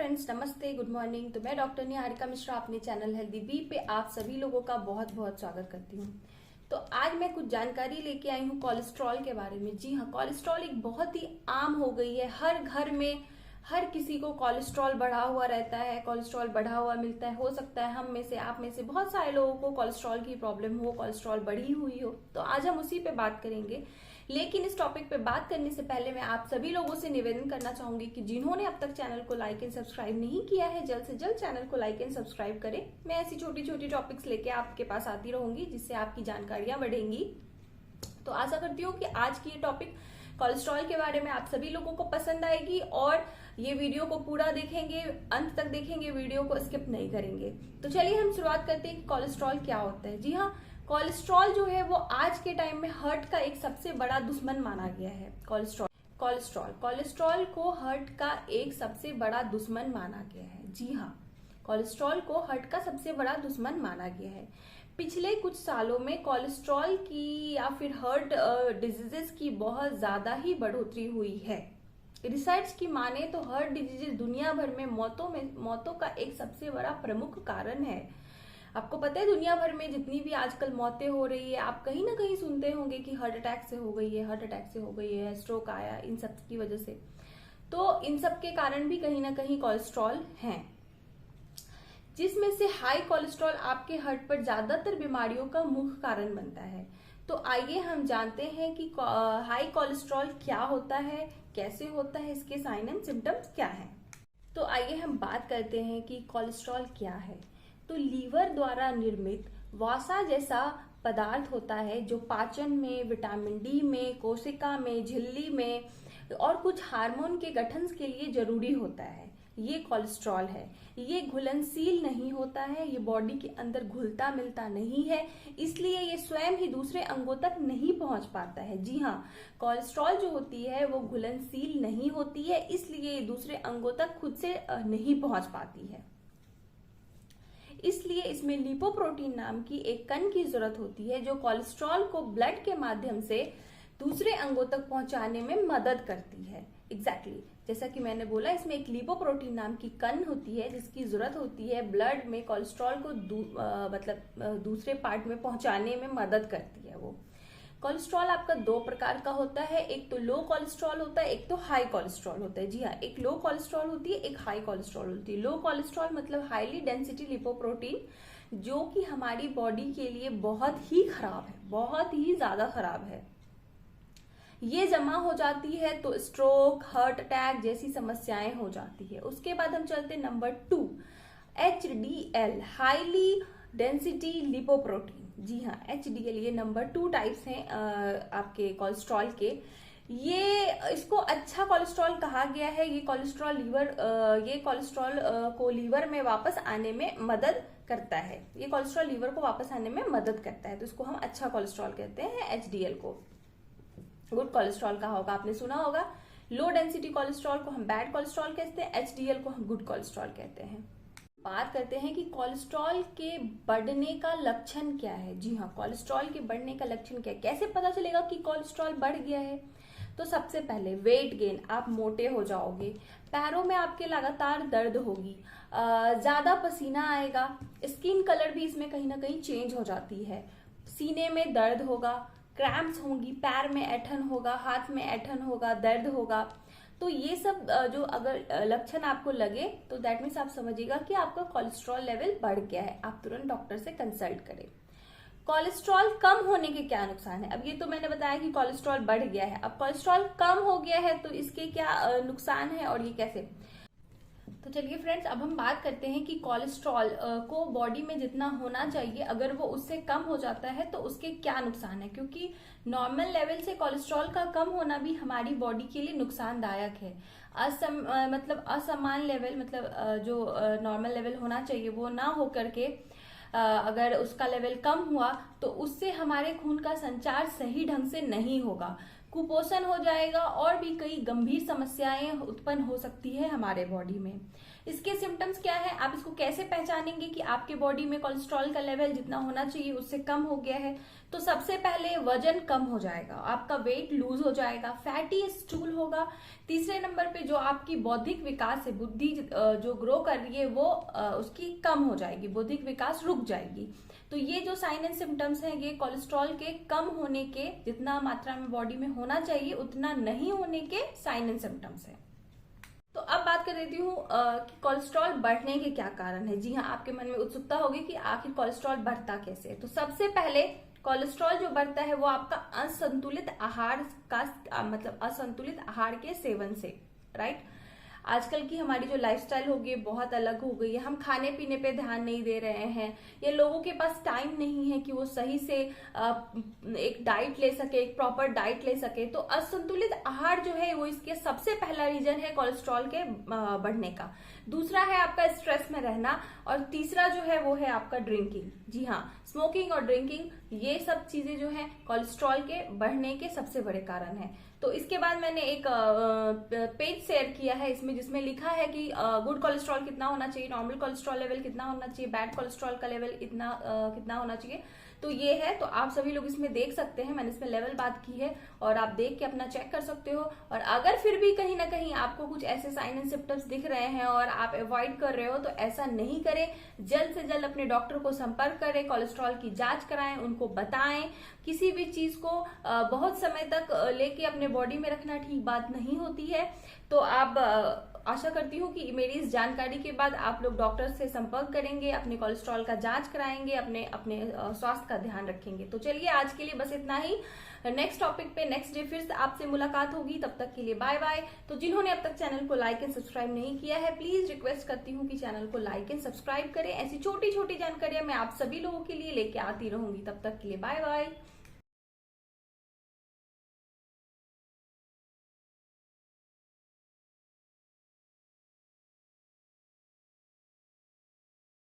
Friends, नमस्ते, good morning. तो मैं डॉक्टर निहारिका मिश्रा अपने चैनल हेल्दी बी पे आप सभी लोगों का बहुत बहुत स्वागत करती हूँ। तो आज मैं कुछ जानकारी लेके आई हूँ कोलेस्ट्रॉल के बारे में। जी हाँ, कोलेस्ट्रॉल एक बहुत ही आम हो गई है। हर घर में हर किसी को कोलेस्ट्रॉल बढ़ा हुआ रहता है, कोलेस्ट्रॉल बढ़ा हुआ मिलता है। हो सकता है हम में से, आप में से बहुत सारे लोगों को कोलेस्ट्रॉल की प्रॉब्लम हो, कोलेस्ट्रॉल बढ़ी हुई हो। तो आज हम उसी पे बात करेंगे। लेकिन इस टॉपिक पे बात करने से पहले मैं आप सभी लोगों से निवेदन करना चाहूंगी कि जिन्होंने अब तक चैनल को लाइक एंड सब्सक्राइब नहीं किया है, जल्द से जल्द चैनल को लाइक एंड सब्सक्राइब करें। मैं ऐसी छोटी छोटी टॉपिक्स लेके आपके पास आती रहूंगी जिससे आपकी जानकारियां बढ़ेंगी। तो आशा करती हूँ कि आज की ये टॉपिक कोलेस्ट्रॉल के बारे में आप सभी लोगों को पसंद आएगी और ये वीडियो को पूरा देखेंगे, अंत तक देखेंगे, वीडियो को स्किप नहीं करेंगे। तो चलिए हम शुरुआत करते हैं कि कोलेस्ट्रॉल क्या होता है। जी हाँ, कोलेस्ट्रॉल जो है वो आज के टाइम में हार्ट का एक सबसे बड़ा दुश्मन माना गया है। कोलेस्ट्रॉल को हार्ट का एक सबसे बड़ा दुश्मन माना गया है। जी हाँ, कोलेस्ट्रॉल को हार्ट का सबसे बड़ा दुश्मन माना गया है। पिछले कुछ सालों में कोलेस्ट्रॉल की या फिर हार्ट डिजीजेस की बहुत ज्यादा ही बढ़ोतरी हुई है। रिसर्च की माने तो हार्ट डिजीजेस दुनिया भर में मौतों का एक सबसे बड़ा प्रमुख कारण है। आपको पता है दुनिया भर में जितनी भी आजकल मौतें हो रही है, आप कहीं ना कहीं सुनते होंगे कि हार्ट अटैक से हो गई है, हार्ट अटैक से हो गई है, स्ट्रोक आया, इन सब की वजह से। तो इन सब के कारण भी कहीं ना कहीं कोलेस्ट्रॉल है, जिसमें से हाई कोलेस्ट्रॉल आपके हार्ट पर ज्यादातर बीमारियों का मुख्य कारण बनता है। तो आइए हम जानते हैं कि हाई कोलेस्ट्रॉल क्या होता है, कैसे होता है, इसके साइन एंड सिम्टम्स क्या हैं। तो आइए हम बात करते हैं कि कोलेस्ट्रॉल क्या है। तो लीवर द्वारा निर्मित वसा जैसा पदार्थ होता है जो पाचन में, विटामिन डी में, कोशिका में, झिल्ली में और कुछ हार्मोन के गठन के लिए जरूरी होता है। ये कोलेस्ट्रॉल है। ये घुलनशील नहीं होता है, ये बॉडी के अंदर घुलता मिलता नहीं है, इसलिए ये स्वयं ही दूसरे अंगों तक नहीं पहुंच पाता है। जी हाँ, कोलेस्ट्रॉल जो होती है वो घुलनशील नहीं होती है, इसलिए ये दूसरे अंगों तक खुद से नहीं पहुंच पाती है। इसलिए इसमें लिपोप्रोटीन नाम की एक कण की जरूरत होती है जो कोलेस्ट्रॉल को ब्लड के माध्यम से दूसरे अंगों तक पहुंचाने में मदद करती है। एग्जैक्टली जैसा कि मैंने बोला, इसमें एक लिपोप्रोटीन नाम की कण होती है जिसकी जरूरत होती है ब्लड में कोलेस्ट्रॉल को दूसरे पार्ट में पहुंचाने में मदद करती है। वो कोलेस्ट्रॉल आपका दो प्रकार का होता है, एक तो लो कोलेस्ट्रॉल होता है, एक तो हाई कोलेस्ट्रॉल होता है। जी हाँ, एक लो कोलेस्ट्रॉल होती है, एक हाई कोलेस्ट्रॉल होती है। लो कोलेस्ट्रॉल मतलब हाईली डेंसिटी लिपोप्रोटीन, जो कि हमारी बॉडी के लिए बहुत ही खराब है, बहुत ही ज्यादा खराब है। ये जमा हो जाती है तो स्ट्रोक, हार्ट अटैक जैसी समस्याएं हो जाती है। उसके बाद हम चलते नंबर 2, HDL, हाईली डेंसिटी लिपोप्रोटीन। जी हाँ, HDL, ये नंबर 2 टाइप्स हैं आपके कोलेस्ट्रॉल के। इसको अच्छा कोलेस्ट्रॉल कहा गया है। ये कोलेस्ट्रॉल को लीवर में वापस आने में मदद करता है। ये कोलेस्ट्रॉल लीवर को वापस आने में मदद करता है, तो इसको हम अच्छा कोलेस्ट्रॉल कहते हैं। HDL को गुड कोलेस्ट्रॉल कहा होगा, आपने सुना होगा। लो डेंसिटी कोलेस्ट्रॉल को हम बैड कोलेस्ट्रॉल कहते हैं, HDL को हम गुड कोलेस्ट्रॉल कहते हैं। बात करते हैं कि कोलेस्ट्रॉल के बढ़ने का लक्षण क्या है। जी हाँ, कोलेस्ट्रॉल के बढ़ने का लक्षण क्या है, कैसे पता चलेगा कि कोलेस्ट्रॉल बढ़ गया है। तो सबसे पहले वेट गेन, आप मोटे हो जाओगे, पैरों में आपके लगातार दर्द होगी, ज्यादा पसीना आएगा, स्किन कलर भी इसमें कहीं ना कहीं चेंज हो जाती है, सीने में दर्द होगा, क्रैम्प्स होंगी, पैर में ऐंठन होगा, हाथ में ऐंठन होगा, दर्द होगा। तो ये सब जो अगर लक्षण आपको लगे तो दैट मीन्स आप समझिएगा कि आपका कोलेस्ट्रॉल लेवल बढ़ गया है। आप तुरंत डॉक्टर से कंसल्ट करें। कोलेस्ट्रॉल कम होने के क्या नुकसान है। अब ये तो मैंने बताया कि कोलेस्ट्रॉल बढ़ गया है, अब कोलेस्ट्रॉल कम हो गया है तो इसके क्या नुकसान है और ये कैसे। तो चलिए फ्रेंड्स, अब हम बात करते हैं कि कोलेस्ट्रॉल को बॉडी में जितना होना चाहिए अगर वो उससे कम हो जाता है तो उसके क्या नुकसान है। क्योंकि नॉर्मल लेवल से कोलेस्ट्रॉल का कम होना भी हमारी बॉडी के लिए नुकसानदायक है। मतलब असमान लेवल, मतलब जो नॉर्मल लेवल होना चाहिए वो ना हो करके अगर उसका लेवल कम हुआ तो उससे हमारे खून का संचार सही ढंग से नहीं होगा, कुपोषण हो जाएगा और भी कई गंभीर समस्याएं उत्पन्न हो सकती है हमारे बॉडी में। इसके सिम्टम्स क्या है, आप इसको कैसे पहचानेंगे कि आपके बॉडी में कोलेस्ट्रॉल का लेवल जितना होना चाहिए उससे कम हो गया है? तो सबसे पहले वजन कम हो जाएगा, आपका वेट लूज हो जाएगा, फैटी स्टूल होगा। तीसरे नंबर पे जो आपकी बौद्धिक विकास है, बुद्धि जो ग्रो कर रही है वो उसकी कम हो जाएगी, बौद्धिक विकास रुक जाएगी। तो ये जो साइन एंड सिम्टम्स हैं, ये कोलेस्ट्रॉल के कम होने के, जितना मात्रा में बॉडी में होना चाहिए उतना नहीं होने के साइन एंड सिम्टम्स है। तो अब बात कर लेती हूँ कि कोलेस्ट्रॉल बढ़ने के क्या कारण है। जी हाँ, आपके मन में उत्सुकता होगी कि आखिर कोलेस्ट्रॉल बढ़ता कैसे है। तो सबसे पहले कोलेस्ट्रॉल जो बढ़ता है वो आपका असंतुलित आहार का मतलब असंतुलित आहार के सेवन से, राइट। आजकल की हमारी जो लाइफस्टाइल हो गई बहुत अलग हो गई है, हम खाने पीने पे ध्यान नहीं दे रहे हैं, या लोगों के पास टाइम नहीं है कि वो सही से एक डाइट ले सके, एक प्रॉपर डाइट ले सके। तो असंतुलित आहार जो है वो इसके सबसे पहला रीजन है कोलेस्ट्रॉल के बढ़ने का। दूसरा है आपका स्ट्रेस में रहना, और तीसरा जो है वो है आपका ड्रिंकिंग। जी हाँ, स्मोकिंग और ड्रिंकिंग, ये सब चीजें जो है कोलेस्ट्रॉल के बढ़ने के सबसे बड़े कारण है। तो इसके बाद मैंने एक पेज शेयर किया है इसमें, जिसमें लिखा है कि गुड कोलेस्ट्रॉल कितना होना चाहिए, नॉर्मल कोलेस्ट्रॉल लेवल कितना होना चाहिए, बैड कोलेस्ट्रॉल का लेवल कितना होना चाहिए। तो ये है, तो आप सभी लोग इसमें देख सकते हैं, मैंने इसमें लेवल बात की है और आप देख के अपना चेक कर सकते हो। और अगर फिर भी कहीं ना कहीं आपको कुछ ऐसे साइन एंड सिम्टम्स दिख रहे हैं और आप अवॉइड कर रहे हो, तो ऐसा नहीं करें, जल्द से जल्द अपने डॉक्टर को संपर्क करें, कोलेस्ट्रॉल की जांच कराएं, उनको बताएं। किसी भी चीज को बहुत समय तक लेके अपने बॉडी में रखना ठीक बात नहीं होती है। तो आप आशा करती हूँ कि मेरी इस जानकारी के बाद आप लोग डॉक्टर से संपर्क करेंगे, अपने कोलेस्ट्रॉल का जांच कराएंगे, अपने स्वास्थ्य का ध्यान रखेंगे। तो चलिए आज के लिए बस इतना ही। नेक्स्ट टॉपिक पे नेक्स्ट डे फिर से आपसे मुलाकात होगी, तब तक के लिए बाय बाय। तो जिन्होंने अब तक चैनल को लाइक एंड सब्सक्राइब नहीं किया है, प्लीज रिक्वेस्ट करती हूँ कि चैनल को लाइक एंड सब्सक्राइब करें। ऐसी छोटी छोटी जानकारियां मैं आप सभी लोगों के लिए लेके आती रहूंगी। तब तक के लिए बाय बाय।